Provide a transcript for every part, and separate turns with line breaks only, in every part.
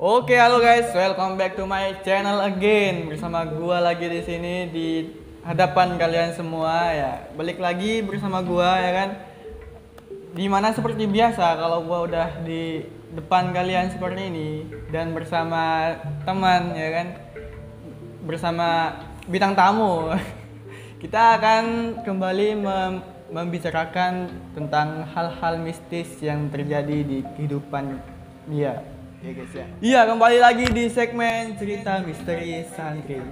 Oke, halo guys, welcome back to my channel again. Bersama gua lagi di sini di hadapan kalian semua ya. Balik lagi bersama gua ya kan. Dimana seperti biasa kalau gua udah di depan kalian seperti ini dan bersama teman ya kan. Bersama bintang tamu. Kita akan kembali membicarakan tentang hal-hal mistis yang terjadi di kehidupan dia. Ya guys ya. Iya, kembali lagi di segmen cerita misteri santri.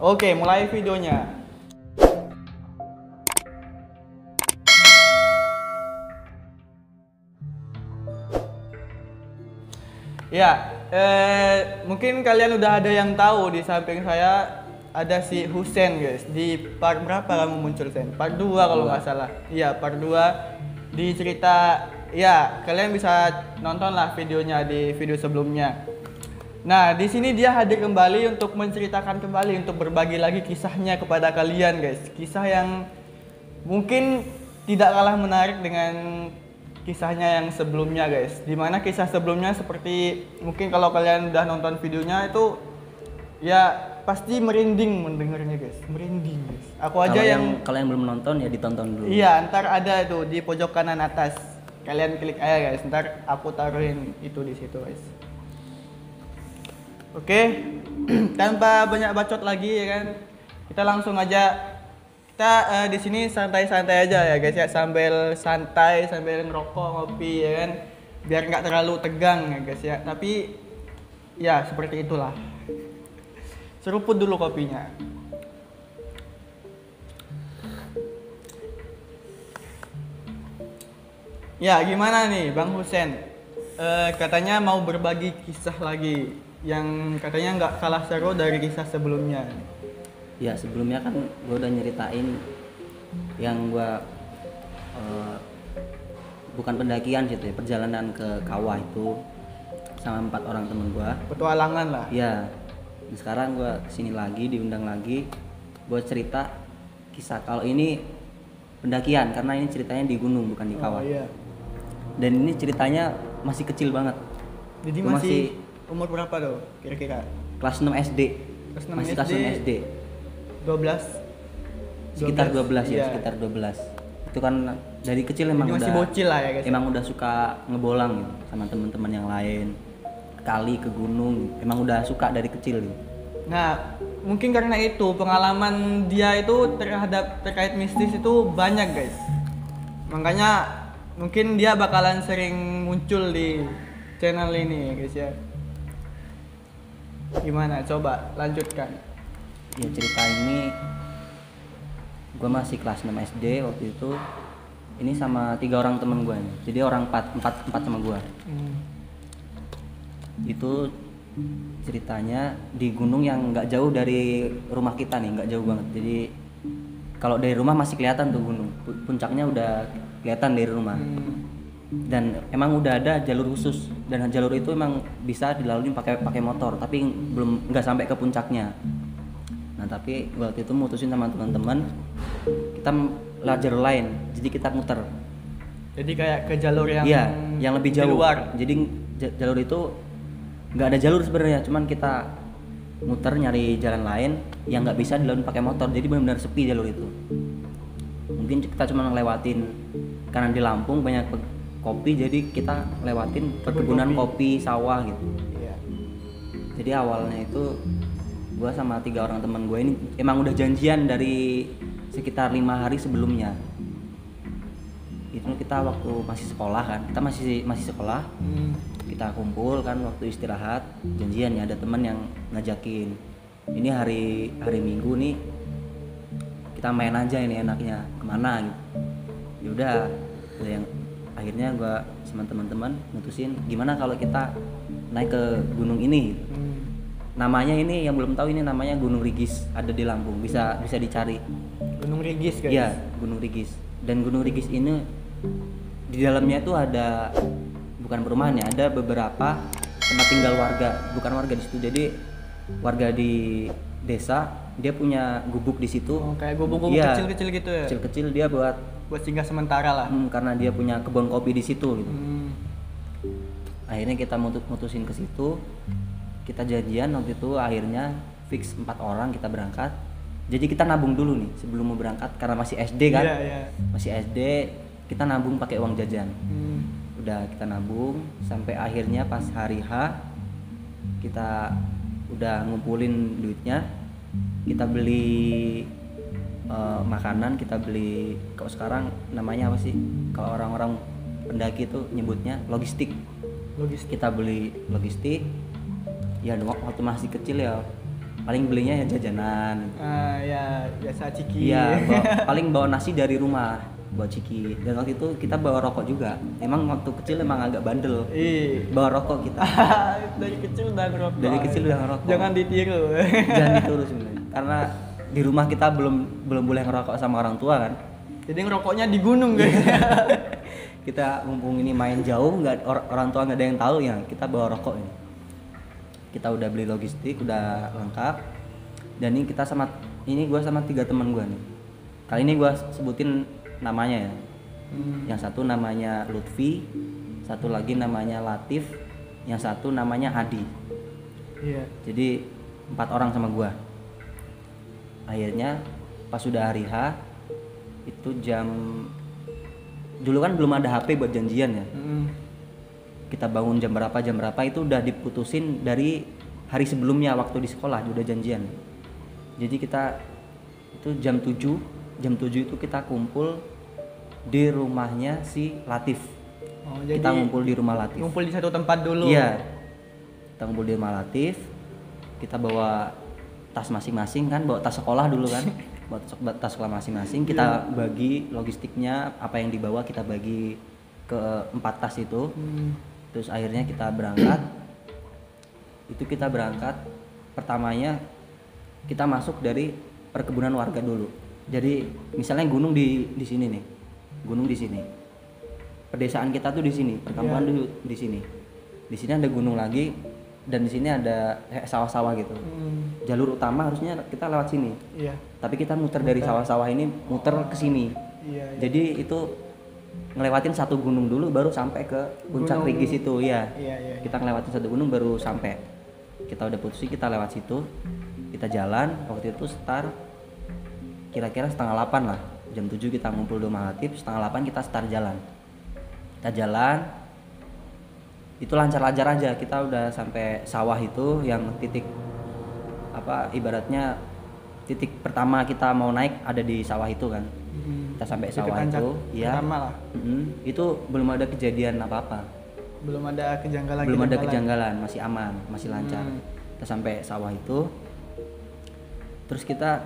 Oke, mulai videonya. Ya, mungkin kalian udah ada yang tahu di samping saya ada si Husen guys. Di part berapa kamu muncul Sen? Part 2 kalau nggak salah. Iya, part 2 di cerita. Ya, kalian bisa nonton lah videonya di video sebelumnya. Nah, di sini dia hadir kembali untuk menceritakan kembali, untuk berbagi lagi kisahnya kepada kalian guys. Kisah yang mungkin tidak kalah menarik dengan kisahnya yang sebelumnya guys. Dimana kisah sebelumnya seperti mungkin kalau kalian udah nonton videonya itu ya pasti merinding mendengarnya guys. Merinding guys. Aku aja yang
kalian belum nonton ya ditonton dulu.
Iya, ntar ada itu di pojok kanan atas. Kalian klik aja guys, ntar aku taruhin itu di situ guys. Oke, tanpa banyak bacot lagi ya kan, kita langsung aja. Kita di sini santai-santai aja ya guys ya, sambil santai, sambil ngerokok, ngopi ya kan, biar nggak terlalu tegang ya guys ya. Tapi ya seperti itulah. Seruput dulu kopinya. Ya, gimana nih Bang Husen? Katanya mau berbagi kisah lagi yang katanya nggak kalah seru dari kisah sebelumnya.
Ya, sebelumnya kan gue udah nyeritain yang gue bukan pendakian gitu ya, perjalanan ke kawah itu sama 4 orang temen gue.
Petualangan lah.
Ya, sekarang gue kesini lagi, diundang lagi buat cerita kisah. Kalau ini pendakian karena ini ceritanya di gunung bukan di kawah.
Oh, iya.
Dan ini ceritanya masih kecil banget.
Jadi masih umur berapa tuh kira-kira?
Kelas 6 SD.
Kelas 6
masih
SD.
kelas 6 SD.
12.
Sekitar 12 ya,
iya.
sekitar 12. Itu kan dari kecil emang
Jadi masih
udah
bocil lah ya guys.
emang udah suka ngebolang gitu sama teman-teman yang lain. Kali ke gunung, emang udah suka dari kecil gitu.
Nah, mungkin karena itu pengalaman dia itu terkait mistis itu banyak guys. Makanya mungkin dia bakalan sering muncul di channel ini ya guys ya. Gimana? Coba lanjutkan.
Ya, cerita ini gue masih kelas 6 SD waktu itu. Ini sama 3 orang temen gue nih. Jadi orang 4 sama gue. Itu ceritanya di gunung yang nggak jauh dari rumah kita nih, nggak jauh banget. Jadi kalau dari rumah masih kelihatan tuh gunung, puncaknya udah kelihatan dari rumah. Dan emang udah ada jalur khusus, dan jalur itu emang bisa dilalui pakai motor, tapi nggak sampai ke puncaknya. Nah, tapi waktu itu mutusin sama teman-teman kita lewat jalur lain, jadi kita muter.
Jadi kayak ke jalur yang
yang lebih jauh.
di luar.
Jadi jalur itu nggak ada jalur sebenarnya, cuman kita muter nyari jalan lain yang nggak bisa dilalui pakai motor. Jadi benar-benar sepi jalur itu. Mungkin kita cuma ngelewatin karena di Lampung banyak kopi, jadi kita lewatin perkebunan kopi, sawah gitu.
Iya.
Jadi awalnya itu gue sama 3 orang teman gue ini emang udah janjian dari sekitar 5 hari sebelumnya. Itu kita waktu masih sekolah kan, kita masih sekolah. Kita kumpul kan waktu istirahat, janjian ya, ada teman yang ngajakin ini hari Minggu nih kita main aja, ini enaknya kemana gitu. Yaudah, yang akhirnya gue sama teman-teman mutusin gimana kalau kita naik ke gunung ini. Namanya ini yang belum tahu, ini namanya Gunung Rigis, ada di Lampung, bisa dicari.
Gunung Rigis guys.
Iya, Gunung Rigis. Dan Gunung Rigis ini di dalamnya itu ada bukan perumahan ya, ada beberapa tempat tinggal warga, bukan warga di situ. Jadi warga di desa dia punya gubuk di situ.
Oh, kayak gubuk-gubuk kecil-kecil gitu ya.
Kecil-kecil dia buat
singgah sementara lah.
Karena dia punya kebun kopi di situ gitu. Akhirnya kita mutusin ke situ, kita janjian waktu itu, akhirnya fix 4 orang kita berangkat. Jadi kita nabung dulu nih sebelum mau berangkat karena masih SD kan. Masih SD, kita nabung pakai uang jajan. Udah kita nabung sampai akhirnya pas hari H kita udah ngumpulin duitnya, kita beli makanan, kita beli, kalau sekarang namanya apa sih kalau orang-orang pendaki tuh nyebutnya logistik. Kita beli logistik ya, waktu masih kecil ya paling belinya ya jajanan,
ya biasa ciki
ya paling bawa nasi dari rumah buat ciki. Dan waktu itu kita bawa rokok juga, emang waktu kecil emang agak bandel bawa rokok kita.
Dari kecil udah ngerokok.
Dari kecil udah ngerokok, jangan
ditiru.
Jangan ditiru sebenarnya, karena di rumah kita belum boleh ngerokok sama orang tua kan,
jadi ngerokoknya di gunung guys.
Kita mumpung ini main jauh, nggak orang tua nggak ada yang tahu ya, kita bawa rokok ini. Kita udah beli logistik, udah lengkap. Dan ini kita gue sama 3 teman gue nih. Kali ini gue sebutin namanya ya. Yang satu namanya Lutfi, satu lagi namanya Latif, yang satu namanya Adi.
Iya.
Jadi 4 orang sama gue. Akhirnya pas sudah hari H itu dulu kan belum ada HP buat janjian ya. Kita bangun jam berapa itu udah diputusin dari hari sebelumnya waktu di sekolah udah janjian. Jadi kita itu jam 7 itu kita kumpul di rumahnya si Latif.
Jadi
kita ngumpul di rumah Latif.
Ngumpul di satu tempat dulu.
Iya. Kita ngumpul di rumah Latif. Kita bawa tas masing-masing kan, bawa tas sekolah dulu kan. Bawa tas sekolah masing-masing, kita bagi logistiknya, apa yang dibawa kita bagi ke 4 tas itu. Terus akhirnya kita berangkat. Itu kita berangkat pertamanya kita masuk dari perkebunan warga dulu. Jadi misalnya gunung di sini nih. Gunung di sini. Pedesaan kita tuh di sini, perkampungan dulu di sini. Di sini ada gunung lagi dan di sini ada sawah-sawah gitu. Jalur utama harusnya kita lewat sini. Iya. Tapi kita muter dari sawah-sawah ini muter ke sini. Iya. Jadi itu ngelewatin satu gunung dulu baru sampai ke puncak Rigis itu ya. Iya. Kita ngelewatin satu gunung baru sampai. Kita udah putusin kita lewat situ. Kita jalan, waktu itu start kira-kira 7:30 lah. Jam 7 kita ngumpul di rumah Latif, 7:30 kita start jalan. Kita jalan. Itu lancar-lancar aja, kita udah sampai sawah itu yang titik ibaratnya titik pertama kita mau naik ada di sawah itu kan. Kita sampai sawah itu ya. Itu belum ada kejadian apa-apa. Belum ada kejanggalan, masih aman, masih lancar. Kita sampai sawah itu. Terus kita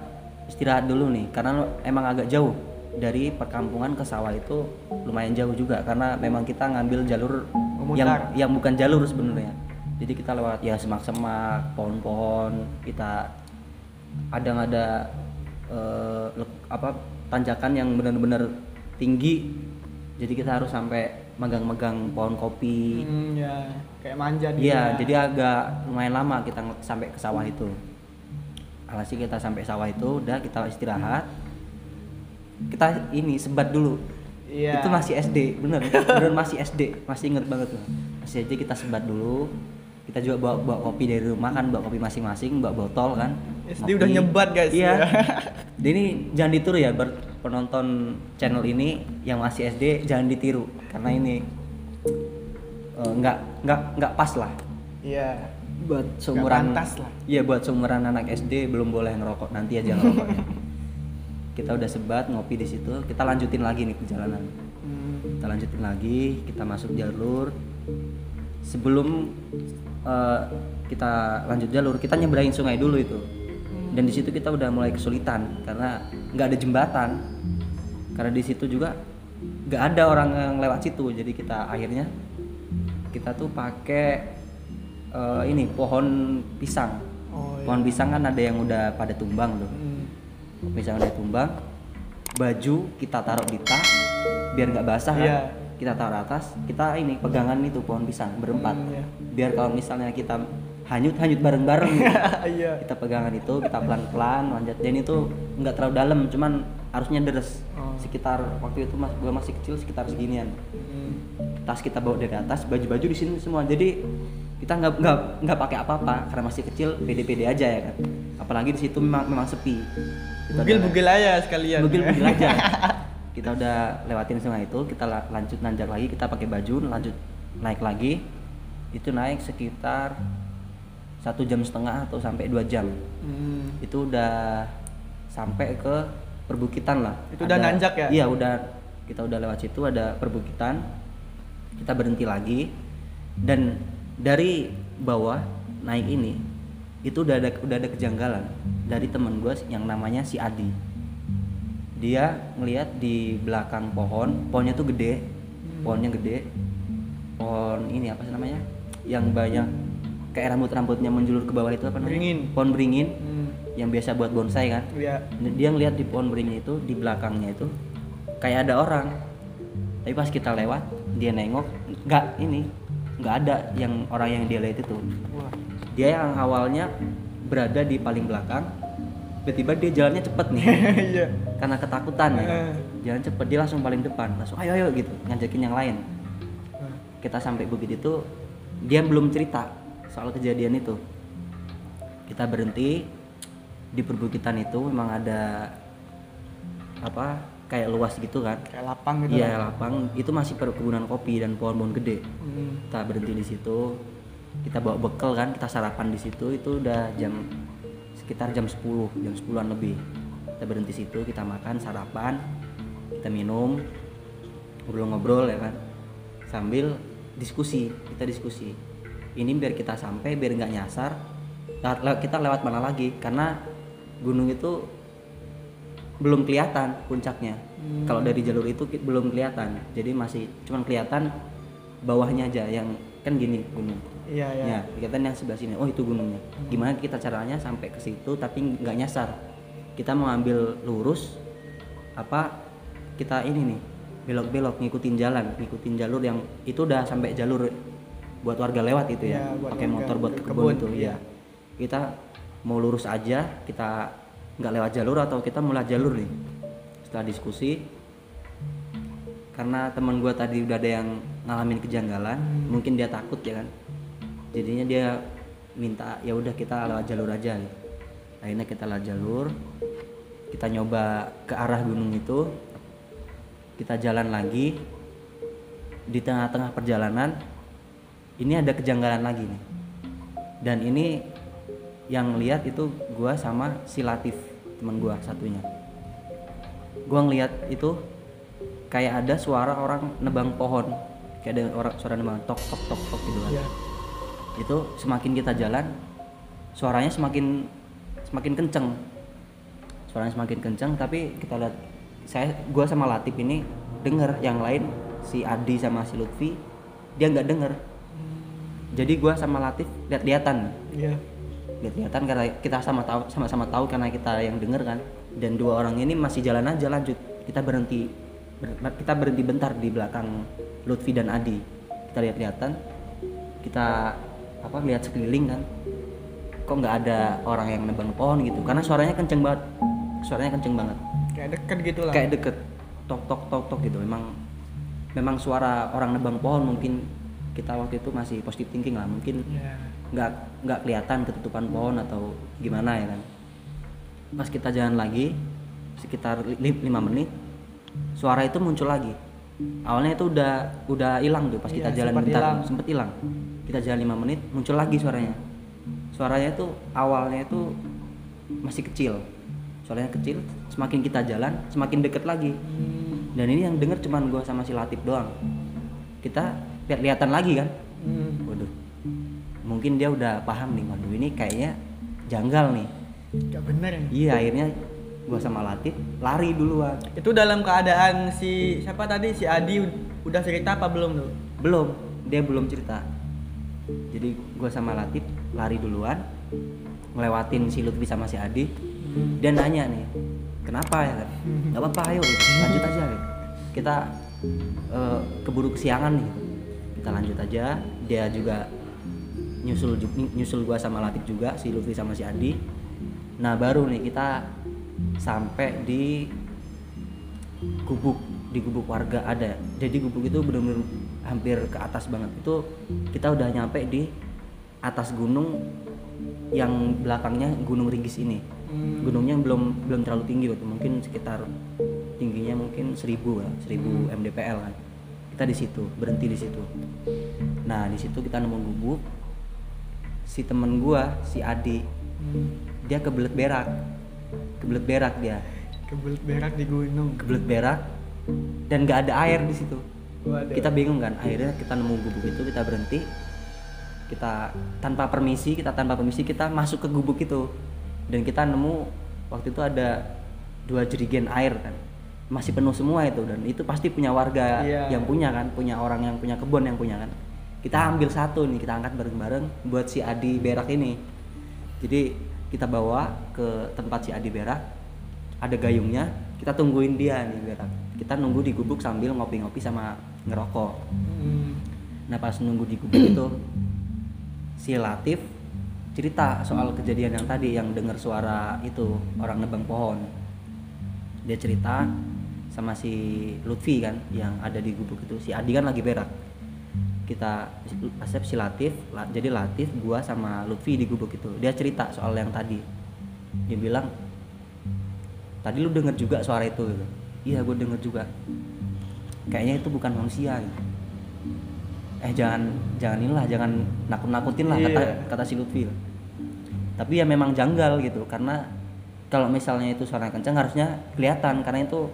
istirahat dulu nih karena emang agak jauh dari perkampungan ke sawah itu, lumayan jauh juga karena memang kita ngambil jalur yang bukan jalur sebenarnya. Jadi kita lewat ya semak-semak, pohon-pohon, kita ada tanjakan yang benar-benar tinggi. Jadi kita harus sampai megang-megang pohon kopi.
Ya, kayak manja gitu.
Iya, jadi agak lumayan lama kita sampai ke sawah itu. Alhasil kita sampai sawah itu, udah kita istirahat. Kita ini sebat dulu. Iya. Itu masih SD, bener masih SD, masih inget banget loh. Masih SD kita sebat dulu. Kita juga bawa kopi dari rumah kan, bawa kopi masing-masing, bawa botol kan.
SD udah nyebat guys.
Iya. Jadi ini jangan ditiru ya, penonton channel ini yang masih SD jangan ditiru karena ini nggak pas lah. Iya. Buat seumuran lah. Iya, buat seumuran anak SD belum boleh ngerokok, nanti aja ngerokoknya. Kita udah sebat ngopi di situ, kita lanjutin lagi nih perjalanan. Kita lanjutin lagi, kita masuk jalur. Sebelum kita lanjut jalur, kita nyebrangin sungai dulu itu. Dan di situ kita udah mulai kesulitan karena nggak ada jembatan. Karena di situ juga nggak ada orang yang lewat situ, jadi kita tuh pakai ini pohon pisang. Pohon pisang kan ada yang udah pada tumbang tuh. Pisang udah tumbang, baju kita taruh di tas biar nggak basah kan. Kita taruh atas, kita ini pegangan itu pohon pisang berempat. Biar kalau misalnya kita hanyut bareng-bareng. Kita pegangan itu, kita pelan-pelan lanjut. Dan itu nggak terlalu dalam, cuman harusnya deres. Sekitar waktu itu gua masih kecil sekitar seginian. tas kita bawa dari atas, baju-baju di sini semua. Jadi kita nggak pakai apa-apa karena masih kecil, pede-pede aja ya kan. Apalagi di situ memang sepi.
Bugil aja sekalian.
Bugil aja. Kita udah lewatin sungai itu, kita lanjut nanjak lagi, kita pakai baju, lanjut naik lagi. Itu naik sekitar 1,5 jam atau sampai 2 jam. Itu udah sampai ke perbukitan lah.
Itu udah nanjak ya?
Iya, kita udah lewat situ, ada perbukitan. Kita berhenti lagi, dan dari bawah naik ini itu udah ada kejanggalan dari temen gue yang namanya si Adi. Dia ngelihat di belakang pohonnya tuh gede, pohonnya gede, pohon ini apa sih namanya, yang banyak kayak rambutnya menjulur ke bawah itu apa namanya?
Beringin.
Pohon beringin. Yang biasa buat bonsai kan.
Iya.
Dia ngelihat di pohon beringin itu, di belakangnya itu kayak ada orang. Tapi pas kita lewat, dia nengok, nggak ada yang orang yang dia lihat itu.
Wah.
Dia yang awalnya berada di paling belakang, tiba-tiba dia jalannya cepet nih.
Iya.
Karena ketakutan ya. Jalan cepet, dia langsung paling depan, langsung ayo gitu, ngajakin yang lain. Kita sampai bukit itu, dia belum cerita soal kejadian itu. Kita berhenti di perbukitan itu, memang ada kayak luas gitu kan,
kayak lapang gitu.
Iya, lapang. Itu masih perkebunan kopi dan pohon-pohon gede. Kita berhenti di situ, kita bawa bekal kan, kita sarapan di situ. Itu udah sekitar jam 10-an lebih. Kita berhenti situ, kita makan, sarapan, kita minum, ngobrol-ngobrol ya kan, sambil kita diskusi. Ini biar kita sampai, biar nggak nyasar. Kita lewat mana lagi, karena gunung itu belum kelihatan puncaknya. Kalau dari jalur itu belum kelihatan, jadi masih cuman kelihatan bawahnya aja, yang kan gini gunung.
Iya.
Ya, kelihatan yang sebelah sini. Oh, itu gunungnya. Gimana kita caranya sampai ke situ tapi nggak nyasar? Kita mau ambil lurus, kita ini nih belok-belok, ngikutin jalur yang itu udah sampai jalur buat warga lewat itu ya, pakai motor buat ke kebun itu. Iya. Kita mau lurus aja, kita nggak lewat jalur atau kita mulai jalur nih. Setelah diskusi, karena teman gue tadi udah ada yang ngalamin kejanggalan, mungkin dia takut ya kan, jadinya dia minta ya udah kita lewat jalur aja nih. Akhirnya kita lewat jalur, kita nyoba ke arah gunung itu, kita jalan lagi. Di tengah-tengah perjalanan ini ada kejanggalan lagi nih, dan ini yang lihat itu gua sama si Latif, teman gua satunya. Gua ngelihat itu kayak ada suara orang nebang pohon, kayak ada suara nebang tok gitu kan. Itu semakin kita jalan, suaranya semakin kenceng. Suaranya semakin kenceng, tapi kita lihat, gua sama Latif ini denger, yang lain si Adi sama si Lutfi dia nggak denger. Jadi gua sama Latif lihat-lihatan. Iya. Lihat-lihatan karena kita sama-sama tahu karena kita yang denger kan. Dan dua orang ini masih jalan aja lanjut. Kita berhenti bentar di belakang Lutfi dan Adi. Kita lihat-lihatan. Kita lihat sekeliling kan. Kok nggak ada orang yang nebang pohon gitu. Karena suaranya kenceng banget.
Kayak deket gitu lah.
Kayak deket. Tok gitu. Memang suara orang nebang pohon. Mungkin kita waktu itu masih positive thinking lah, mungkin nggak kelihatan ketutupan pohon atau gimana ya kan. Pas kita jalan lagi sekitar 5 menit, suara itu muncul lagi. Awalnya itu udah hilang tuh pas kita jalan bentar, sempet hilang. Kita jalan 5 menit, muncul lagi suaranya. Suaranya itu awalnya itu masih kecil, suaranya kecil. Semakin kita jalan, semakin deket lagi. Dan ini yang denger cuman gua sama si Latif doang. Kita lihat-lihatan lagi kan. Waduh, mungkin dia udah paham nih, waduh ini kayaknya janggal nih,
gak bener ya.
Iya, akhirnya gua sama Latif lari duluan.
Itu dalam keadaan si siapa tadi, si Adi udah cerita apa belum tuh?
Belum, dia belum cerita. Jadi gua sama Latif lari duluan, ngelewatin si Lutfi sama si Adi. Dia nanya nih, kenapa ya kan? Gak apa-apa, ayo lanjut aja gitu. Kita keburu kesiangan nih. Kita lanjut aja. Dia juga nyusul gua sama Latif juga, si Lutfi sama si Adi. Nah baru nih kita sampai di gubuk warga ada. Jadi gubuk itu benar-benar hampir ke atas banget. Itu kita udah nyampe di atas gunung yang belakangnya Gunung Ringgis ini. Gunungnya belum terlalu tinggi waktu, mungkin sekitar tingginya mungkin 1000 lah, 1000 mdpl kan. Kita di situ, berhenti di situ. Nah, di situ kita nemu gubuk. Si temen gua, si Adi, dia kebelet berak dia.
Kebelet berak di gunung.
Kebelet berak dan nggak ada air di situ.
Waduh.
Kita bingung kan, akhirnya kita nemu gubuk itu, kita berhenti, kita tanpa permisi kita masuk ke gubuk itu, dan kita nemu waktu itu ada 2 jerigen air kan, masih penuh semua itu, dan itu pasti punya warga yang punya kan, punya orang yang punya kebun yang punya kan. Kita ambil satu nih, kita angkat bareng-bareng buat si Adi berak ini. Jadi kita bawa ke tempat si Adi berak, ada gayungnya, kita tungguin dia nih berak. Kita nunggu di gubuk sambil ngopi-ngopi sama ngerokok. Nah, pas nunggu di gubuk itu, si Latif cerita soal kejadian yang tadi, yang dengar suara itu orang nebang pohon. Dia cerita sama si Lutfi kan yang ada di gubuk itu. Si Adi kan lagi berak. Kita asep si Latif, jadi Latif, gua sama Lutfi di gubuk itu. Dia cerita soal yang tadi. Dia bilang, tadi lu denger juga suara itu gitu. Iya, gue denger juga. Kayaknya itu bukan manusia gitu. Jangan nakut-nakutin lah, kata si Lutfi. Tapi ya memang janggal gitu, karena kalau misalnya itu suara kencang harusnya kelihatan, karena itu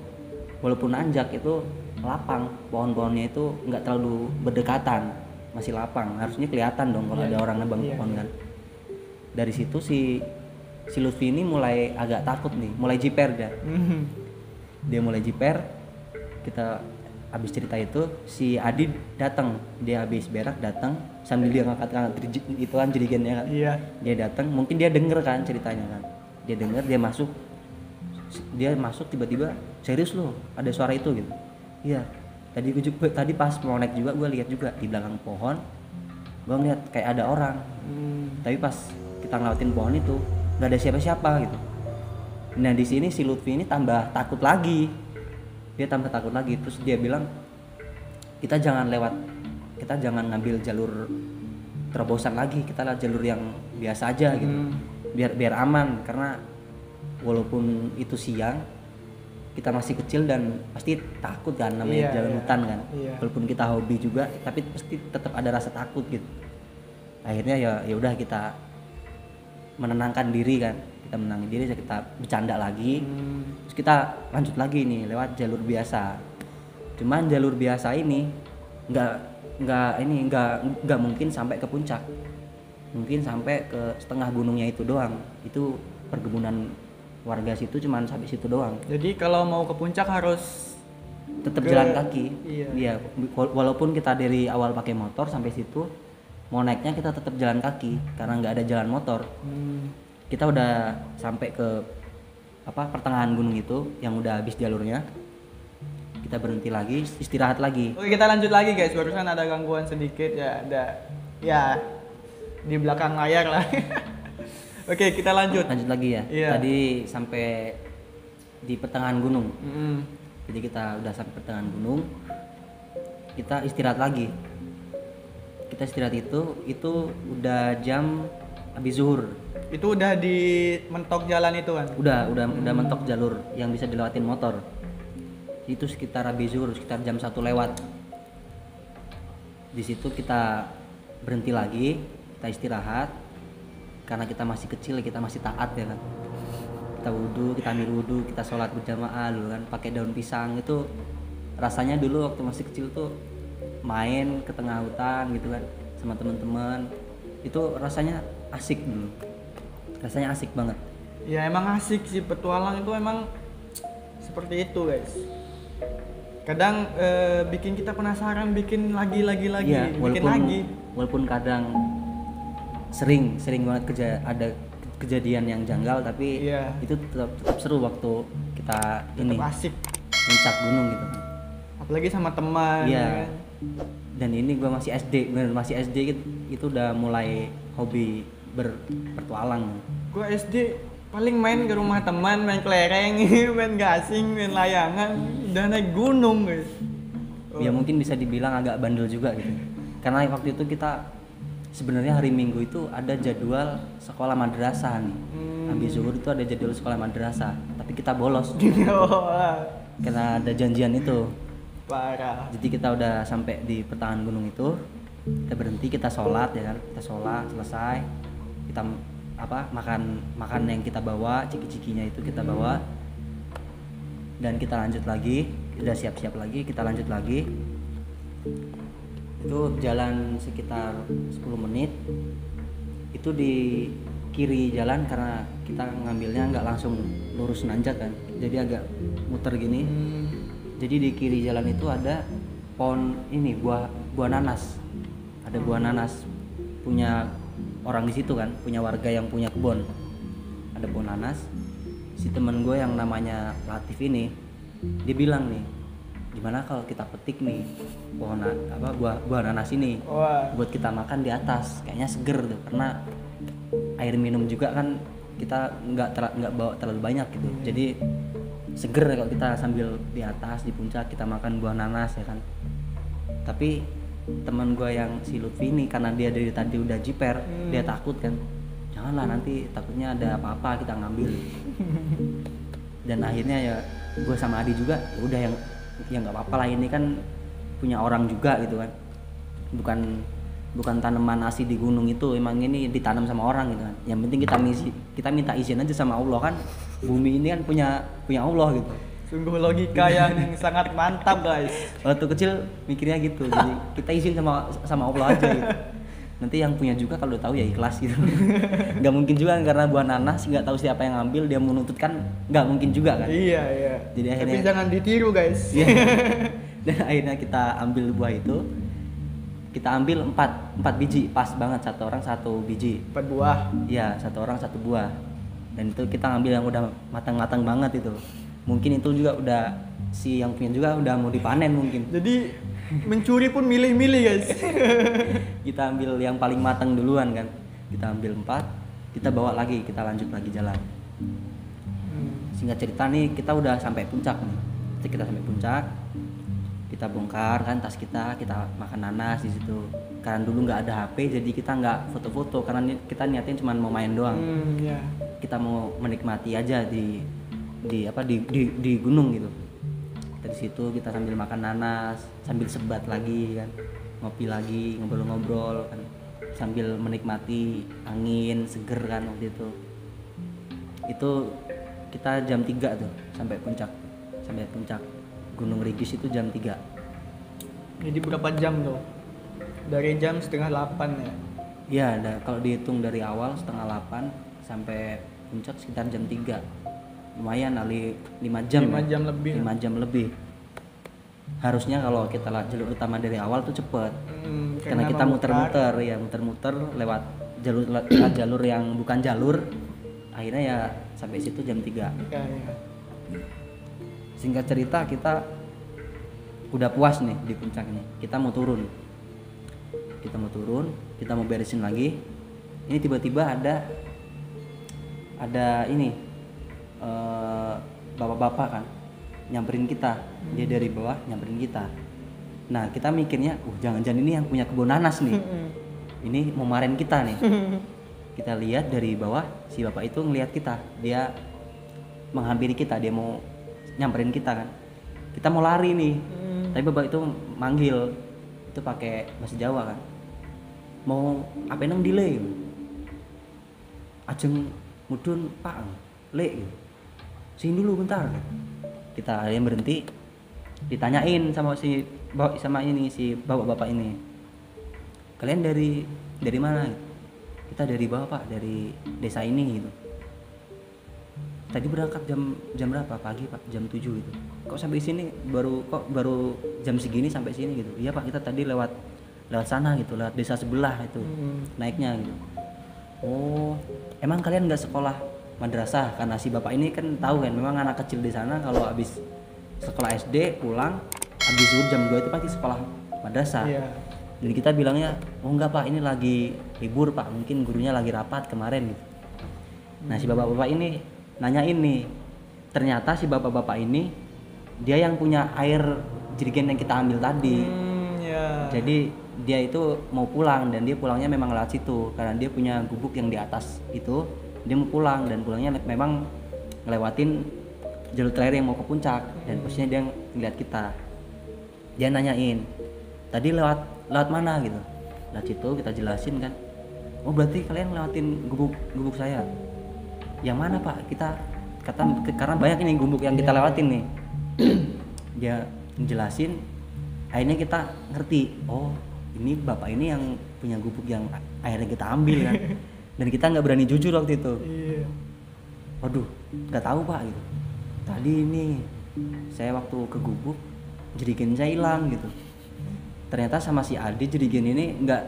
walaupun nanjak itu lapang, pohon-pohonnya itu nggak terlalu berdekatan, masih lapang, harusnya kelihatan dong kalau ada orang nebang pohon kan. Dari situ si Lutfi ini mulai agak takut nih, mulai jiper dia mulai jiper. Kita habis cerita itu, si Adi datang, dia habis berak datang sambil dia ngangkat itu kan jerigennya kan. Dia datang, mungkin dia denger kan ceritanya kan, dia denger, dia masuk tiba-tiba, serius lo ada suara itu gitu. Iya, tadi pas mau naik juga gue lihat juga di belakang pohon, gue ngeliat kayak ada orang. Tapi pas kita ngelewatin pohon itu nggak ada siapa-siapa gitu. Nah, di sini si Lutfi ini tambah takut lagi, terus dia bilang, kita jangan ngambil jalur terobosan lagi, kita lah jalur yang biasa aja gitu, biar aman, karena walaupun itu siang, kita masih kecil dan pasti takut kan, namanya jalan hutan kan. Walaupun kita hobi juga, tapi pasti tetap ada rasa takut gitu. Akhirnya ya udah, kita menenangkan diri kan, kita bercanda lagi. Terus kita lanjut lagi nih lewat jalur biasa. Cuman jalur biasa ini nggak mungkin sampai ke puncak, mungkin sampai ke setengah gunungnya itu doang. Itu perkebunan warga situ, cuman sampai situ doang.
Jadi kalau mau ke puncak harus
tetap jalan kaki. Iya, walaupun kita dari awal pakai motor sampai situ, mau naiknya kita tetap jalan kaki karena nggak ada jalan motor. Kita udah sampai ke pertengahan gunung itu yang udah habis jalurnya. Kita berhenti lagi, istirahat lagi. Oke,
kita lanjut lagi guys. Barusan ada gangguan sedikit ya, di belakang layar lah. Oke, kita lanjut
lagi ya. Tadi sampai di pertengahan gunung. Jadi kita udah sampai pertengahan gunung, kita istirahat lagi. Kita istirahat itu udah jam habis zuhur.
Itu udah di mentok jalan itu kan?
Udah mentok jalur yang bisa dilewatin motor. Itu sekitar habis zuhur, sekitar jam 1 lewat. Di situ kita berhenti lagi, kita istirahat. Karena kita masih kecil, kita masih taat ya kan. Kita ambil wudhu, kita sholat berjamaah dulu kan, pakai daun pisang. Itu rasanya dulu waktu masih kecil tuh main ke tengah hutan gitu kan sama teman-teman. Itu rasanya asik dulu. Rasanya asik banget.
Ya emang asik sih, petualang itu emang seperti itu guys. Kadang bikin kita penasaran, bikin lagi,
ya, walaupun kadang sering banget ada kejadian yang janggal, tapi itu tetap seru waktu kita
tetap asik
puncak gunung gitu.
Apalagi sama teman.
Iya. Kan? Dan ini gue masih SD itu udah mulai hobi berpetualang.
Gue SD paling main ke rumah teman, main kelereng, main gasing, main layangan, udah naik gunung guys.
Ya mungkin bisa dibilang agak bandel juga gitu. Karena waktu itu kita sebenarnya hari Minggu itu ada jadwal sekolah madrasah nih. Habis zuhur itu ada jadwal sekolah madrasah, tapi kita bolos karena ada janjian itu.
Parah.
Jadi kita udah sampai di pertengahan gunung itu, kita berhenti, kita sholat ya kan, kita sholat selesai, kita makan yang kita bawa, ciki-cikinya itu kita bawa, dan kita lanjut lagi, udah siap-siap lagi, kita lanjut lagi. Itu jalan sekitar 10 menit, itu di kiri jalan karena kita ngambilnya nggak langsung lurus nanjak kan, jadi agak muter gini. Jadi di kiri jalan itu ada pohon ini, buah nanas. Ada buah nanas punya orang di situ kan, punya warga yang punya kebun. Ada pohon nanas. Si temen gue yang namanya Latif ini, dia bilang nih, gimana kalau kita petik nih buah nanas ini, buat kita makan di atas, kayaknya seger tuh, karena air minum juga kan kita nggak bawa terlalu banyak gitu. Jadi seger kalau kita sambil di atas di puncak kita makan buah nanas ya kan. Tapi teman gue yang si Lutfi ini, karena dia dari tadi udah jiper, dia takut kan, janganlah nanti takutnya ada apa-apa kita ngambil. Dan akhirnya ya gue sama Adi juga ya udah yang nggak apa-apa lah, ini kan punya orang juga gitu kan, bukan tanaman asli di gunung itu, emang ini ditanam sama orang gitu kan. Yang penting kita minta izin aja sama Allah kan, bumi ini kan punya Allah gitu.
Sungguh logika yang sangat mantap guys.
Waktu kecil mikirnya gitu, jadi kita izin sama Allah aja gitu. Nanti yang punya juga kalau tahu ya ikhlas gitu. Nggak mungkin juga karena buah nanas nggak tahu siapa yang ngambil dia menuntut kan, nggak mungkin juga kan.
Iya.
Jadi akhirnya,
tapi jangan ditiru guys.
Iya. Dan akhirnya kita ambil buah itu, kita ambil 4 biji, pas banget, satu orang 1 biji.
4 buah.
Iya, 1 orang 1 buah. Dan itu kita ambil yang udah matang-matang banget itu. Mungkin itu juga udah si yang punya juga udah mau dipanen mungkin.
Jadi mencuri pun milih-milih guys.
Kita ambil yang paling matang duluan kan. Kita ambil 4, kita bawa lagi, kita lanjut lagi jalan. Singkat cerita nih, kita udah sampai puncak nih. Jadi kita sampai puncak, kita bongkar kan tas kita makan nanas di situ. Karena dulu nggak ada HP, jadi kita nggak foto-foto karena kita niatnya cuma mau main doang.
Yeah.
Kita mau menikmati aja di gunung gitu. Dari situ kita sambil makan nanas, sambil sebat lagi kan, ngopi lagi, ngobrol-ngobrol kan, sambil menikmati angin seger kan waktu itu. Itu kita jam 3 tuh sampai puncak Gunung Rigis itu jam 3.
Jadi berapa jam tuh? Dari jam setengah 8 ya?
Iya, kalau dihitung dari awal setengah 8 sampai puncak sekitar jam 3. Lumayan kali 5 jam.
5 jam lebih.
5 jam lebih. Harusnya kalau kita jalur utama dari awal tuh cepet. Karena kita muter-muter lewat jalur yang bukan jalur. Akhirnya ya sampai situ jam 3.
Ya.
Singkat cerita kita udah puas nih di puncak ini. Kita mau turun, kita mau beresin lagi. Ini tiba-tiba ada ini bapak-bapak kan nyamperin kita. Dia dari bawah nyamperin kita. Nah kita mikirnya, jangan-jangan ini yang punya kebun nanas nih. Ini mau marahin kita nih. Kita lihat dari bawah, si bapak itu ngelihat kita, dia menghampiri kita, dia mau nyamperin kita kan. Kita mau lari nih, tapi bapak itu manggil, itu pakai bahasa Jawa kan. Mau apa nang delay? Ajeng mudun Pak, le. Sini dulu bentar. Kita yang berhenti, ditanyain sama si bapak-bapak ini. Kalian dari mana? Kita dari bawah Pak, dari desa ini gitu. Tadi berangkat jam berapa? Pagi Pak, jam 7 gitu. Kok sampai sini baru jam segini sampai sini gitu. Iya Pak, kita tadi lewat sana gitu, lewat desa sebelah itu. Naiknya gitu. Oh, emang kalian nggak sekolah madrasah? Karena si bapak ini kan tahu kan, memang anak kecil di sana kalau habis sekolah SD pulang habis zuhur jam 2 itu pasti sekolah madrasah.
Iya.
Dan kita bilangnya, oh enggak Pak, ini lagi libur Pak, mungkin gurunya lagi rapat kemarin gitu. Nah si bapak-bapak ini nanyain nih, ternyata si bapak-bapak ini dia yang punya air jerigen yang kita ambil tadi.
Ya.
Jadi dia itu mau pulang dan dia pulangnya memang lewat situ karena dia punya gubuk yang di atas itu. Dia mau pulang dan pulangnya memang ngelewatin jalur terakhir yang mau ke puncak dan posisinya dia ngeliat kita. Dia nanyain, tadi lewat mana gitu. Lewat situ kita jelasin kan. Oh berarti kalian ngelewatin gubuk saya. Yang mana Pak? Karena banyak ini gubuk yang kita lewatin nih. Dia ngejelasin, akhirnya kita ngerti. Oh ini bapak ini yang punya gubuk yang akhirnya kita ambil kan. Dan kita nggak berani jujur waktu itu.
Iya.
Waduh, nggak tahu Pak gitu. Tadi ini saya waktu ke gubuk jerigen saya hilang gitu. Ternyata sama si Adi jerigen ini nggak,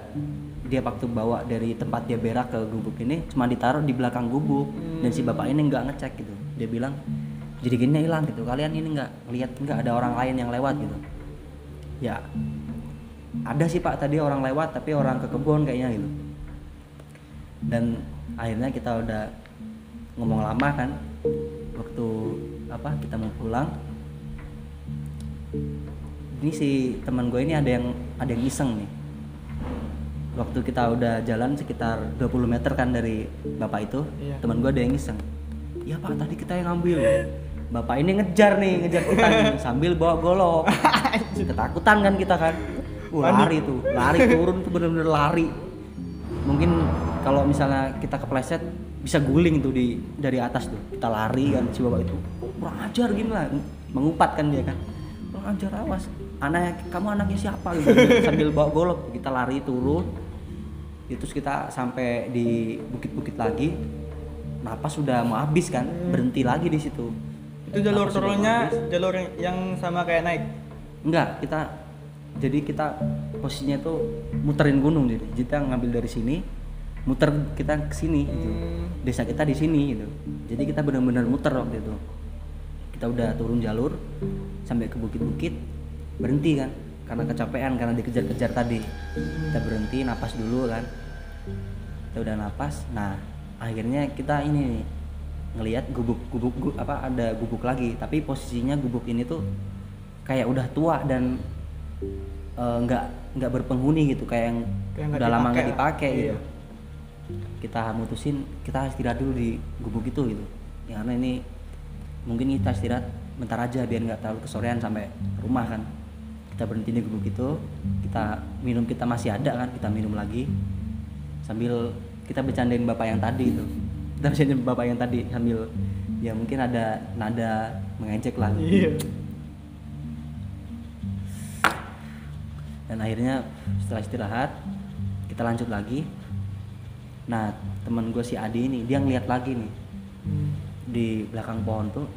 dia waktu bawa dari tempat dia berak ke gubuk ini cuma ditaruh di belakang gubuk. Dan si bapak ini nggak ngecek gitu. Dia bilang jerigennya hilang gitu. Kalian ini nggak lihat nggak ada orang lain yang lewat gitu. Ya ada sih Pak tadi orang lewat tapi orang ke kebun kayaknya gitu. Dan akhirnya kita udah ngomong lama kan waktu kita mau pulang. Ini si teman gue ini ada yang iseng nih. Waktu kita udah jalan sekitar 20 meter kan dari bapak itu, teman gue ada yang iseng. Iya Pak tadi kita yang ngambil. Bapak ini ngejar kita nih, sambil bawa golok. Ketakutan kan kita kan. Lari turun tuh bener-bener lari. Mungkin kalau misalnya kita kepleset bisa guling tuh dari atas tuh. Kita lari kan si bapak itu. Kurang ajar gimana? Mengumpat kan dia kan. Kurang ajar, awas. Kamu anaknya siapa gitu. Sambil bawa golok kita lari turun. Terus kita sampai di bukit-bukit lagi. Napas sudah mau habis kan, berhenti lagi di situ.
Itu jalur turunnya jalur yang sama kayak naik?
Enggak, jadi kita posisinya tuh muterin gunung, jadi kita ngambil dari sini, muter kita ke sini gitu. Desa kita di sini gitu. Jadi kita benar-benar muter waktu itu. Kita udah turun jalur sampai ke bukit-bukit, berhenti kan karena kecapean karena dikejar-kejar tadi. Kita berhenti, napas dulu kan. Kita udah napas. Nah, akhirnya kita ini ngelihat ada gubuk lagi, tapi posisinya gubuk ini tuh kayak udah tua dan nggak berpenghuni gitu, kayak yang udah lama nggak dipakai gitu. Kita mutusin kita istirahat dulu di gubuk itu gitu ya, karena ini mungkin kita istirahat bentar aja biar nggak terlalu kesorean sampai rumah kan. Kita berhenti di gubuk itu, kita minum, kita masih ada kan, kita minum lagi sambil kita bercandain bapak yang tadi itu. Kita bercandain bapak yang tadi sambil ya mungkin ada nada mengejek lah. Dan akhirnya setelah istirahat kita lanjut lagi. Nah teman gue si Adi ini dia ngeliat lagi nih, di belakang pohon tuh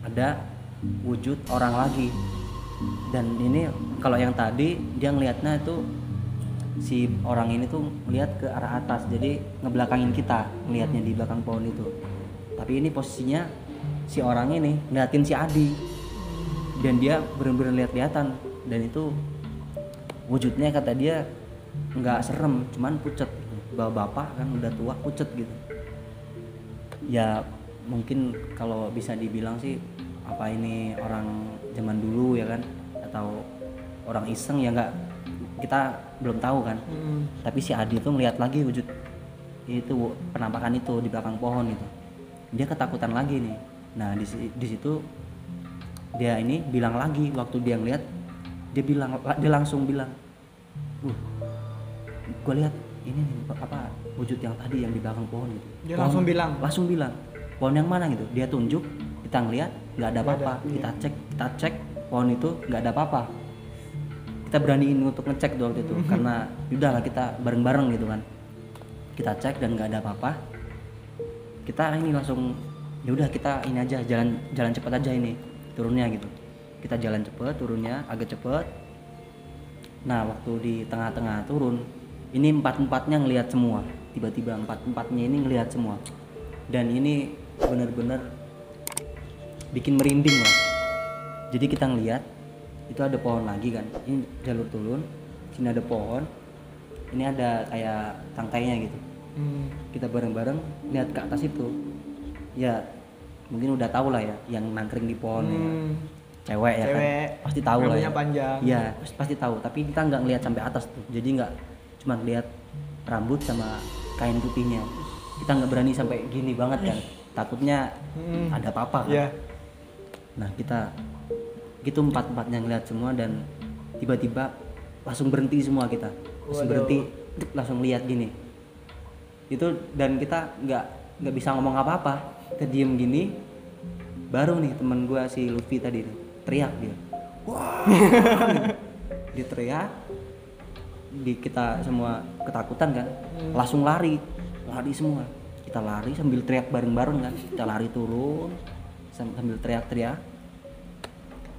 ada wujud orang lagi. Dan ini kalau yang tadi dia ngeliatnya itu si orang ini tuh ngeliat ke arah atas, jadi ngebelakangin kita ngeliatnya di belakang pohon itu. Tapi ini posisinya si orang ini ngeliatin si Adi dan dia bener-bener lihat-lihatan. Dan itu wujudnya kata dia nggak serem, cuman pucet. Bapak kan udah tua, pucet gitu. Ya mungkin kalau bisa dibilang sih apa ini orang zaman dulu ya kan, atau orang iseng ya, nggak, kita belum tahu kan. Tapi si Adi tuh ngeliat lagi wujud itu, penampakan itu di belakang pohon itu. Dia ketakutan lagi nih. Nah di situ dia ini bilang lagi, waktu dia ngeliat dia langsung bilang, gue lihat ini apa wujud yang tadi yang di belakang pohon gitu.
Dia
Pohon,
langsung bilang
pohon yang mana gitu. Dia tunjuk, kita ngeliat nggak ada apa-apa. Kita cek pohon itu nggak ada apa-apa. Kita beraniin untuk ngecek waktu itu karena udahlah kita bareng-bareng gitu kan. Kita cek dan nggak ada apa-apa. Kita ini langsung ya udah kita ini aja, jalan cepat aja ini turunnya gitu. Kita jalan cepet, turunnya agak cepet. Nah waktu di tengah-tengah turun ini empat-empatnya ngelihat semua. Tiba-tiba empat-empatnya ini ngelihat semua. Dan ini bener-bener bikin merinding lah. Jadi kita ngelihat itu ada pohon lagi kan, ini jalur turun, sini ada pohon, ini ada kayak tangkainya gitu. Kita bareng-bareng lihat ke atas itu, ya mungkin udah tahu lah ya yang nangkring di pohon ya. Cewek ya
Cewek,
kan pasti tahu lah ya.
rambutnya panjang.
Iya pasti tahu, tapi kita nggak ngelihat sampai atas tuh, jadi nggak cuma lihat rambut sama kain putihnya. Kita nggak berani sampai gini banget kan, takutnya ada apa-apa kan.
Iya.
Nah kita gitu empat-empatnya ngeliat semua dan tiba-tiba langsung berhenti semua kita, langsung berhenti, langsung lihat gini itu, dan kita nggak bisa ngomong apa-apa, kita diem gini. Baru nih teman gue si Lutfi tadi nih, teriak dia, wah, dia teriak, kita semua ketakutan kan, langsung lari semua, kita lari sambil teriak bareng-bareng kan, kita lari turun sambil teriak-teriak,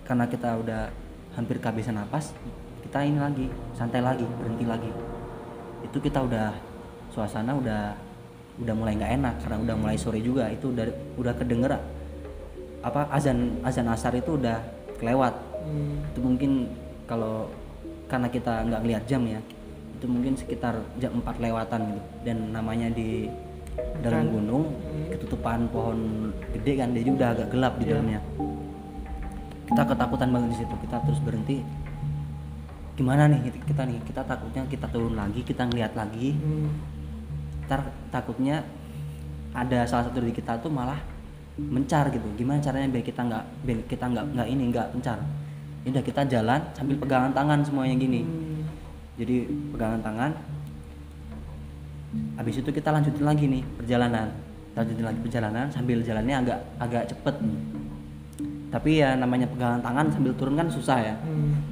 karena kita udah hampir kehabisan napas, kita ini lagi santai lagi, berhenti lagi. Itu kita udah suasana udah mulai nggak enak karena udah mulai sore juga, itu udah kedenger apa azan asar itu udah kelewat. Itu mungkin kalau karena kita nggak ngeliat jam ya, itu mungkin sekitar jam 4 lewatan gitu, dan namanya di dalam gunung ketutupan pohon gede kan, jadi udah agak gelap di dalamnya. Kita ketakutan banget di situ, kita terus berhenti. Gimana nih kita takutnya kita turun lagi, kita ngeliat lagi, ntar takutnya ada salah satu dari kita tuh malah mencar gitu. Gimana caranya biar kita nggak mencar? Ya udah kita jalan sambil pegangan tangan semuanya gini. Jadi pegangan tangan. Habis itu kita lanjutin lagi nih perjalanan sambil jalannya agak cepet. Tapi ya namanya pegangan tangan sambil turun kan susah ya.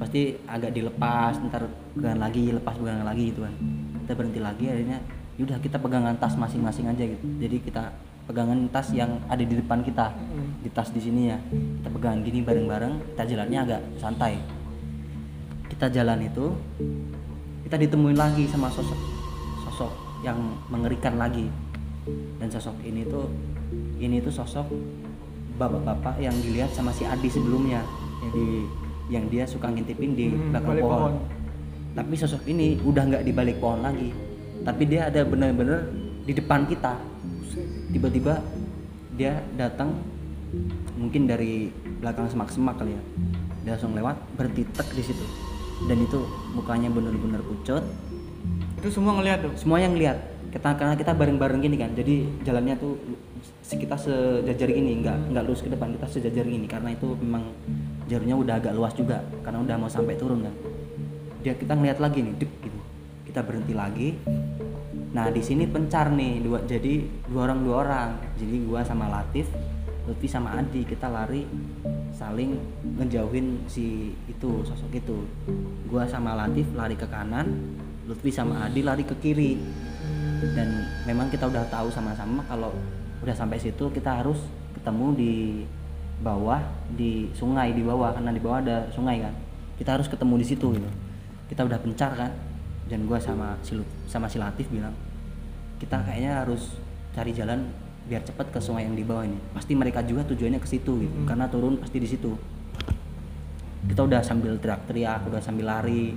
Pasti agak dilepas, ntar pegangan lagi, pegangan lagi gitu kan. Kita berhenti lagi, akhirnya yaudah kita pegangan tas masing-masing aja gitu. Jadi kita pegangan tas yang ada di depan kita, di tas di sini ya, kita pegangan gini bareng-bareng, kita jalannya agak santai. Kita jalan itu, kita ditemuin lagi sama sosok yang mengerikan lagi. Dan sosok ini tuh sosok bapak-bapak yang dilihat sama si Adi sebelumnya, yang dia suka ngintipin di belakang pohon. Tapi sosok ini udah nggak di balik pohon lagi, tapi dia ada bener-bener di depan kita. Tiba-tiba dia datang, mungkin dari belakang semak-semak kali ya, dia langsung lewat, berhenti tek di situ, dan itu mukanya bener-bener pucet.
Itu semua ngeliat tuh?
Semuanya ngeliat, karena kita bareng-bareng gini kan, jadi jalannya tuh kita sejajar gini, nggak lurus ke depan, kita sejajar gini, karena itu memang jalurnya udah agak luas juga, karena udah mau sampai turun kan. Kita ngeliat lagi nih, dek gitu, kita berhenti lagi. Nah di sini pencar nih, jadi dua orang. Jadi gua sama Latif, Lutfi sama Adi, kita lari saling ngejauhin si itu, sosok itu. Gua sama Latif lari ke kanan, Lutfi sama Adi lari ke kiri. Dan memang kita udah tahu sama-sama kalau udah sampai situ kita harus ketemu di bawah, di sungai di bawah, karena di bawah ada sungai kan. Kita harus ketemu di situ gitu. Kita udah pencar kan. Dan gua sama si Latif bilang, kita kayaknya harus cari jalan biar cepat ke sungai yang di bawah ini. Pasti mereka juga tujuannya ke situ gitu, karena turun pasti di situ. Kita udah sambil teriak-teriak, udah sambil lari,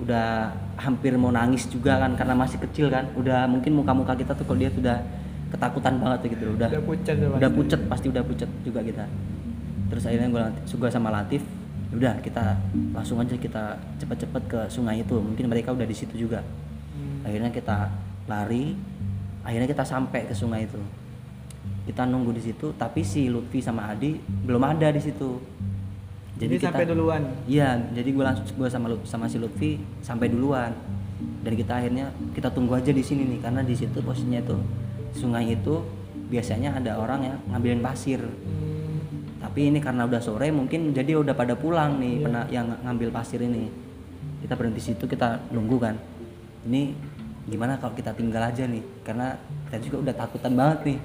udah hampir mau nangis juga kan, karena masih kecil kan. Udah mungkin muka-muka kita tuh kalau dia sudah ketakutan banget gitu, udah pucet, pasti udah pucet juga kita. Terus akhirnya gua sama Latif, udah kita langsung aja kita cepet-cepet ke sungai itu, mungkin mereka udah di situ juga. Akhirnya kita lari, akhirnya kita sampai ke sungai itu. Kita nunggu di situ, tapi si Lutfi sama Adi belum ada di situ. Jadi kita
sampai duluan.
Iya, jadi gua sama si Lutfi sampai duluan. Dan kita akhirnya kita tunggu aja di sini nih, karena di situ posisinya tuh sungai itu biasanya ada orang yang ngambilin pasir. Tapi ini karena udah sore, mungkin jadi udah pada pulang nih, yang ngambil pasir ini. Kita berhenti situ, kita nunggu kan. Ini gimana kalau kita tinggal aja nih, karena kita juga udah takutan banget nih.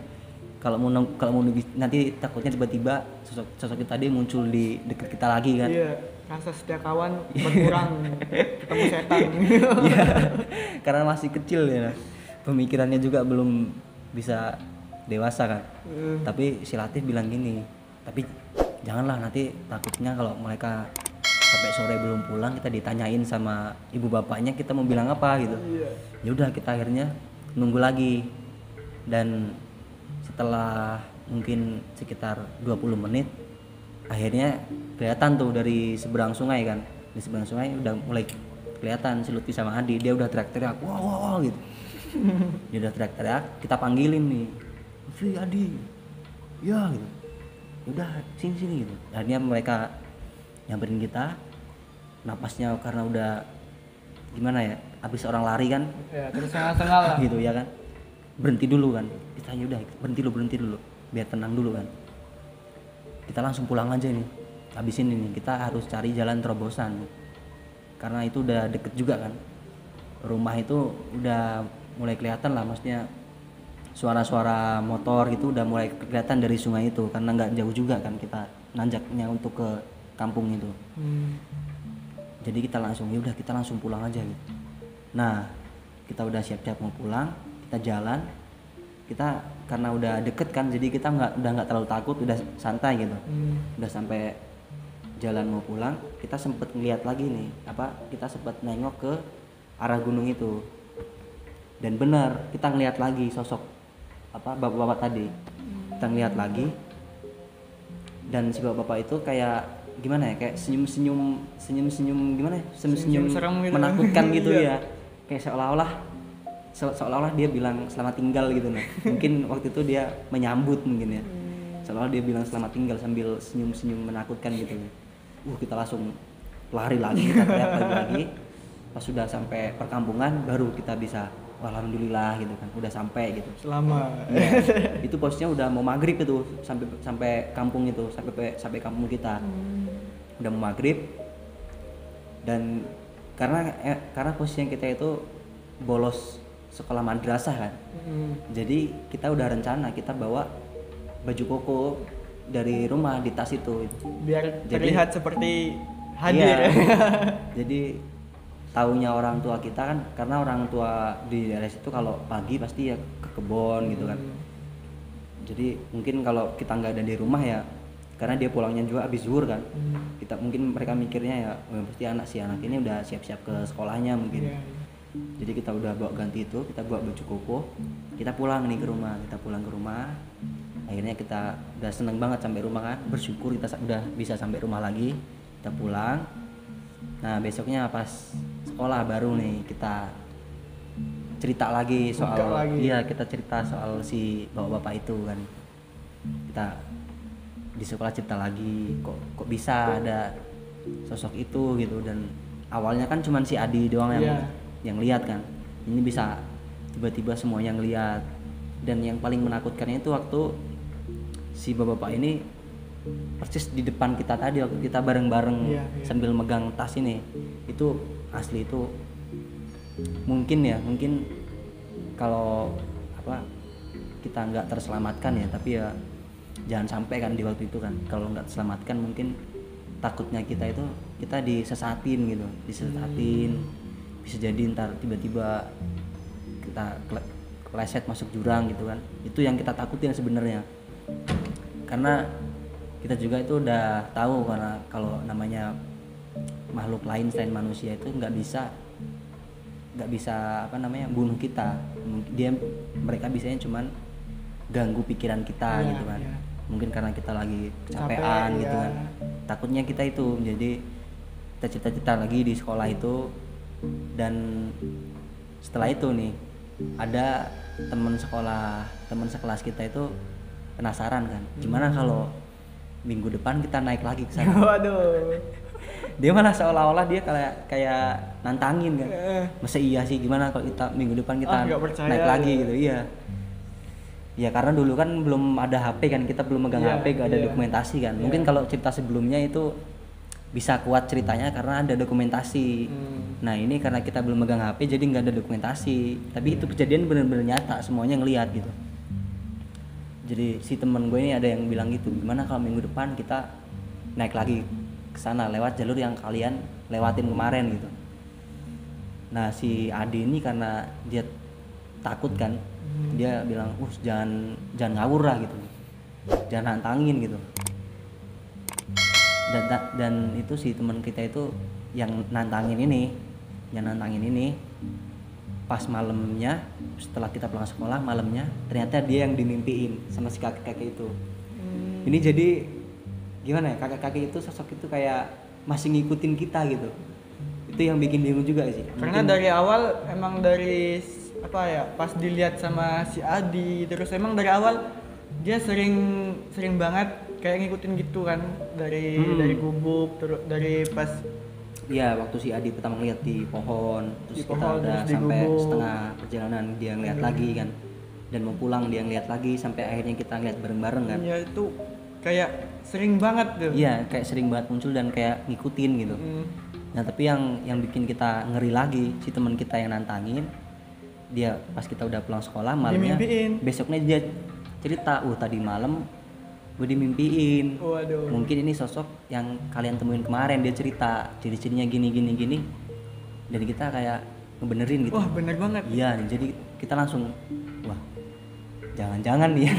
Kalau mau nunggu nanti takutnya tiba-tiba sosok kita tadi muncul di dekat kita lagi kan.
Iya, rasa setia kawan berkurang, ketemu setan.
Iya, karena masih kecil ya. Pemikirannya juga belum bisa dewasa kan. Tapi si Latif bilang gini, tapi janganlah, nanti takutnya kalau mereka sampai sore belum pulang, kita ditanyain sama ibu bapaknya kita mau bilang apa gitu. Ya udah kita akhirnya nunggu lagi. Dan setelah mungkin sekitar 20 menit akhirnya kelihatan tuh dari seberang sungai kan, di seberang sungai udah mulai kelihatan si Lutfi sama Adi, dia udah teriak-teriak wah wah wah gitu. Dia udah teriak-teriak, kita panggilin nih Lutfi, Adi ya gitu, udah sini sini gitu. Akhirnya mereka nyamperin kita, napasnya karena udah gimana ya, habis orang lari kan
Ya, terus setengah-setengah lah.
gitu ya kan, berhenti dulu kan, kita udah berhenti dulu biar tenang dulu kan, kita langsung pulang aja nih, habis ini nih kita harus cari jalan terobosan karena itu udah deket juga kan, rumah itu udah mulai kelihatan lah, maksudnya suara-suara motor gitu udah mulai kelihatan dari sungai itu karena nggak jauh juga kan kita nanjaknya untuk ke kampung itu. Jadi kita langsung ya udah kita langsung pulang aja gitu. Nah kita udah siap-siap mau pulang, kita jalan, kita karena udah deket kan jadi kita udah nggak terlalu takut, udah santai gitu. Udah sampai jalan mau pulang, kita sempet ngeliat lagi nih kita sempet nengok ke arah gunung itu, dan benar kita ngeliat lagi sosok bapak-bapak tadi. Kita ngeliat lagi dan si bapak-bapak itu kayak gimana ya, kayak senyum gimana ya, senyum
serem gitu.
menakutkan gitu
Iya.
ya, kayak seolah-olah dia bilang selamat tinggal gitu nah. Mungkin waktu itu dia menyambut mungkin ya, seolah dia bilang selamat tinggal sambil senyum menakutkan gitu. Kita langsung lari lagi, kita teriak lagi. Pas sudah sampai perkampungan baru kita bisa alhamdulillah gitu kan, udah sampai gitu.
Selama.
Ya, itu posisinya udah mau maghrib itu, sampai kampung itu, sampai kampung kita. Udah mau maghrib, dan karena posisinya kita itu bolos sekolah madrasah kan. Jadi kita udah rencana kita bawa baju koko dari rumah di tas itu.
Biar terlihat seperti hadir.
Iya, jadi taunya orang tua kita kan, karena orang tua di daerah situ kalau pagi pasti ya ke kebun gitu kan. Jadi mungkin kalau kita nggak ada di rumah ya, karena dia pulangnya juga habis zuhur kan. Mungkin mereka mikirnya ya pasti anak ini udah siap-siap ke sekolahnya mungkin. Jadi kita udah bawa ganti itu, kita bawa baju koko, kita pulang nih ke rumah. Kita pulang ke rumah, akhirnya kita udah seneng banget sampai rumah kan, bersyukur kita udah bisa sampai rumah lagi. Kita pulang. Nah besoknya pas sekolah baru nih kita cerita lagi soal kita cerita soal si bapak-bapak itu kan. Kita di sekolah cerita lagi kok bisa ada sosok itu gitu, dan awalnya kan cuman si Adi doang yang lihat kan, ini bisa tiba-tiba semuanya ngelihat. Dan yang paling menakutkannya itu waktu si bapak-bapak ini persis di depan kita tadi, waktu kita bareng-bareng sambil megang tas ini. Itu asli itu mungkin kalau kita nggak terselamatkan ya, tapi ya jangan sampai kan di waktu itu kan, kalau nggak terselamatkan mungkin takutnya kita disesatin gitu, bisa jadi ntar tiba-tiba kita keleset masuk jurang gitu kan. Itu yang kita takutin sebenarnya, karena kita juga itu udah tahu karena kalau namanya makhluk lain selain manusia itu nggak bisa bunuh kita. Mereka bisanya cuman ganggu pikiran kita gitu kan. Mungkin karena kita lagi kecapean gitu kan, takutnya kita itu. Jadi kita cerita lagi di sekolah itu, dan setelah itu nih ada teman sekelas kita itu penasaran kan, gimana kalau minggu depan kita naik lagi ke sana.
Waduh.
Dia malah seolah-olah dia kayak nantangin kan. Masa iya sih, gimana kalau kita minggu depan kita naik lagi gitu. Iya. Ya karena dulu kan belum ada HP kan, kita belum megang HP, gak ada dokumentasi kan. Mungkin kalau cerita sebelumnya itu bisa kuat ceritanya karena ada dokumentasi. Nah ini karena kita belum megang HP jadi nggak ada dokumentasi. Tapi itu kejadian benar-benar nyata, semuanya ngelihat gitu. Jadi si temen gue ini ada yang bilang gitu, gimana kalau minggu depan kita naik lagi ke sana lewat jalur yang kalian lewatin kemarin gitu. Nah si Adi ini karena dia takut kan, dia bilang jangan ngawur lah gitu, jangan nantangin gitu. Dan itu si teman kita itu yang nantangin ini pas malamnya setelah kita pulang sekolah malamnya ternyata dia yang dimimpiin sama si kakek-kakek itu. Ini jadi gimana ya, kakek-kakek itu sosok itu kayak masih ngikutin kita gitu. Itu yang bikin bingung juga sih.
Karena dari awal emang dari apa ya, pas dilihat sama si Adi terus emang dari awal dia sering banget kayak ngikutin gitu kan dari gubuk terus dari pas.
Iya, waktu si Adi pertama ngeliat di pohon, terus kita udah
terus
sampai setengah perjalanan dia ngeliat lagi kan, dan mau pulang dia ngeliat lagi sampai akhirnya kita ngeliat bareng-bareng kan.
Iya, itu kayak sering banget tuh.
Iya, kayak sering banget muncul dan kayak ngikutin gitu. Nah tapi yang bikin kita ngeri lagi, si teman kita yang nantangin, dia pas kita udah pulang sekolah malamnya, besoknya dia cerita, tadi malam gue dimimpiin.
Waduh.
Mungkin ini sosok yang kalian temuin kemarin, dia cerita ciri-cirinya gini dan kita kayak ngebenerin gitu.
Wah bener banget.
Iya, jadi kita langsung wah jangan-jangan nih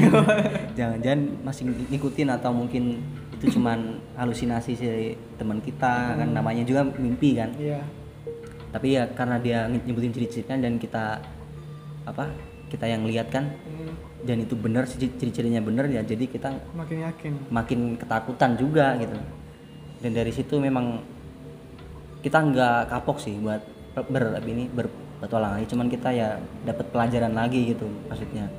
jangan-jangan masih ngikutin atau mungkin itu cuman halusinasi si teman kita kan, namanya juga mimpi kan.
Iya.
Tapi ya karena dia nyebutin ciri-cirinya dan kita yang lihat kan, dan itu benar, ciri-cirinya benar ya, jadi kita
makin yakin,
makin ketakutan juga gitu. Dan dari situ memang kita nggak kapok sih buat berpetualang lagi, cuman kita ya dapat pelajaran lagi gitu maksudnya.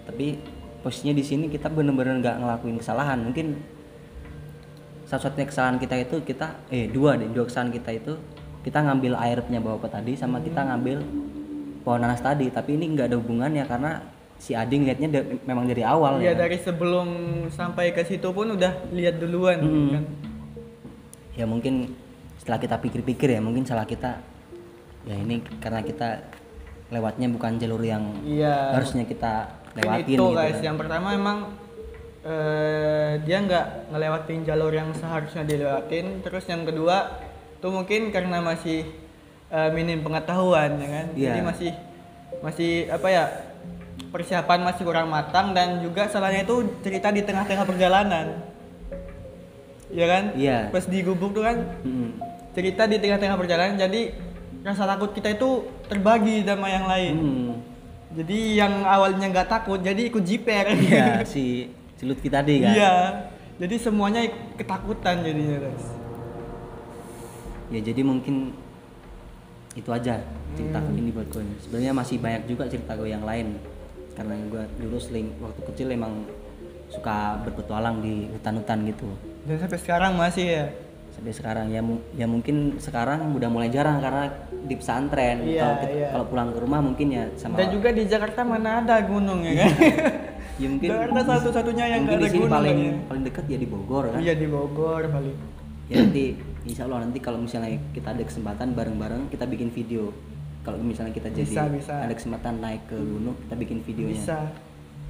Tapi posisinya di sini kita benar-benar nggak ngelakuin kesalahan. Mungkin satu-satunya kesalahan kita itu dua kesalahan kita itu, kita ngambil air punya bapak tadi sama kita ngambil pohon nanas tadi. Tapi ini nggak ada hubungannya karena si Adi ngeliatnya memang dari awal.
Iya,
ya.
dari sebelum sampai ke situ pun udah lihat duluan kan.
Ya mungkin setelah kita pikir-pikir ya mungkin salah kita. Ya ini karena kita lewatnya bukan jalur yang harusnya kita lewatin
itu
gitu.
Guys, yang pertama emang dia nggak ngelewatin jalur yang seharusnya dilewatin. Terus yang kedua tuh mungkin karena masih minim pengetahuan ya kan. Jadi masih apa ya, persiapan masih kurang matang, dan juga salahnya itu cerita di tengah-tengah perjalanan. Ya kan?
Iya.
Pas di gubuk tuh kan cerita di tengah-tengah perjalanan, jadi rasa takut kita itu terbagi sama yang lain. Jadi yang awalnya nggak takut jadi ikut jiper.
Iya, si Lutfi tadi kan.
Iya. Jadi semuanya ketakutan jadinya, guys.
Ya jadi mungkin itu aja cerita ini buat gue. Sebenarnya masih banyak juga cerita gue yang lain, karena gue dulu waktu kecil emang suka berpetualang di hutan-hutan gitu.
Dan sampai sekarang masih ya?
Sampai sekarang ya mungkin sekarang udah mulai jarang karena di pesantren. Kalau pulang ke rumah mungkin ya sama. Dan
juga di Jakarta mana ada gunung ya kan?
Ya mungkin
Jakarta satu-satunya yang
mungkin
ada
di sini
gunung
paling dekat ya di Bogor kan.
Iya, di Bogor paling.
Ya nanti insya Allah nanti kalau misalnya kita ada kesempatan bareng-bareng kita bikin video. Kalau misalnya kita
bisa.
ada kesempatan naik ke gunung, kita bikin videonya.
Bisa.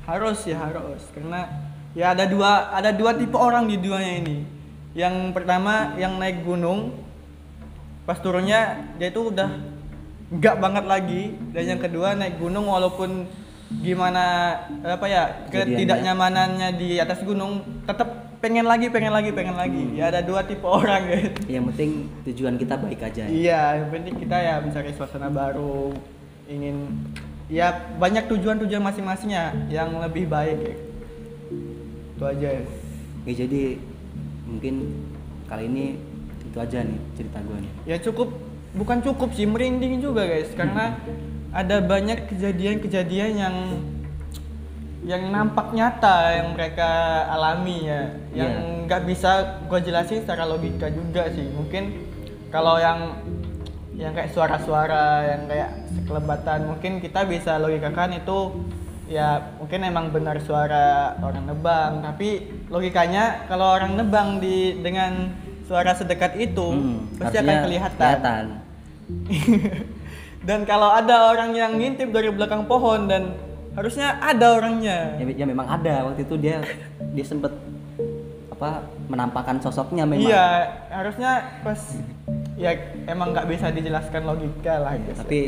Harus. Karena ya ada dua tipe orang di dunia ini. Yang pertama yang naik gunung, pas turunnya dia itu udah enggak banget lagi. Dan yang kedua naik gunung walaupun gimana ketidaknyamanannya di atas gunung, tetap pengen lagi. Ya ada dua tipe orang guys.
Yang penting tujuan kita baik aja.
Iya, yang penting kita ya mencari suasana baru, ingin ya banyak tujuan masing-masingnya yang lebih baik ya. Itu aja ya.
Oke, jadi mungkin kali ini itu aja nih cerita gue nih.
Ya bukan cukup sih, merinding juga guys, karena ada banyak kejadian yang nampak nyata yang mereka alami ya, yang nggak bisa gue jelasin secara logika juga sih. Mungkin kalau yang kayak suara-suara yang kayak sekelebatan mungkin kita bisa logikakan itu ya mungkin emang benar suara orang nebang, tapi logikanya kalau orang nebang dengan suara sedekat itu pasti akan kelihatan. Dan kalau ada orang yang ngintip dari belakang pohon, dan harusnya ada orangnya.
Ya memang ada, waktu itu dia sempet menampakkan sosoknya memang.
Iya, harusnya pas ya emang nggak bisa dijelaskan logika lah gitu.
Tapi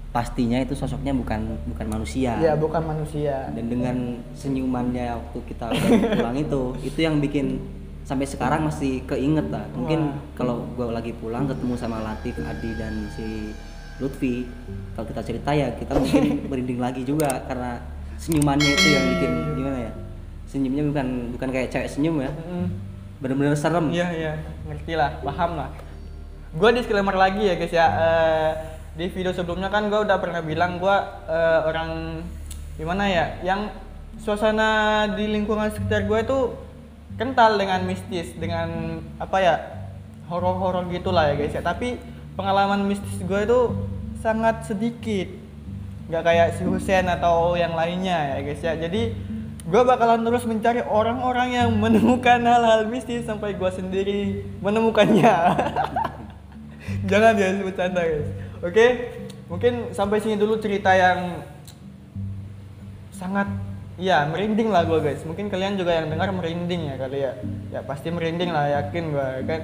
pastinya itu sosoknya bukan manusia.
Iya, bukan manusia.
Dan dengan senyumannya waktu kita pulang itu yang bikin sampai sekarang masih keinget lah. Mungkin kalau gue lagi pulang ketemu sama Latif, Adi dan si Lutfi. Kalau kita cerita ya kita mungkin merinding lagi juga karena senyumannya itu yang bikin gimana ya, senyumnya bukan kayak cewek senyum ya, bener-bener serem.
Iya, ngerti lah, paham lah. Gue disclaimer lagi ya guys ya, di video sebelumnya kan gue udah pernah bilang gue orang gimana ya, yang suasana di lingkungan sekitar gue itu kental dengan mistis, dengan apa ya, horor-horor gitulah ya guys ya. Tapi pengalaman mistis gue itu sangat sedikit, nggak kayak si Husen atau yang lainnya ya guys ya. Jadi gue bakalan terus mencari orang-orang yang menemukan hal-hal mistis sampai gue sendiri menemukannya. Jangan ya, bercanda guys. Oke, mungkin sampai sini dulu cerita yang sangat ya merinding lah gue guys. Mungkin kalian juga yang dengar merinding ya kali ya. Ya pasti merinding lah, yakin gue kan.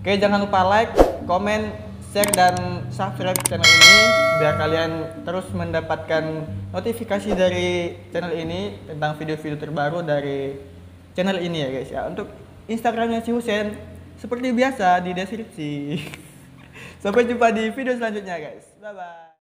Oke, jangan lupa like, komen, share dan subscribe channel ini biar kalian terus mendapatkan notifikasi dari channel ini tentang video-video terbaru dari channel ini ya guys ya. Untuk Instagramnya si Husen seperti biasa di deskripsi. Sampai jumpa di video selanjutnya guys. Bye bye.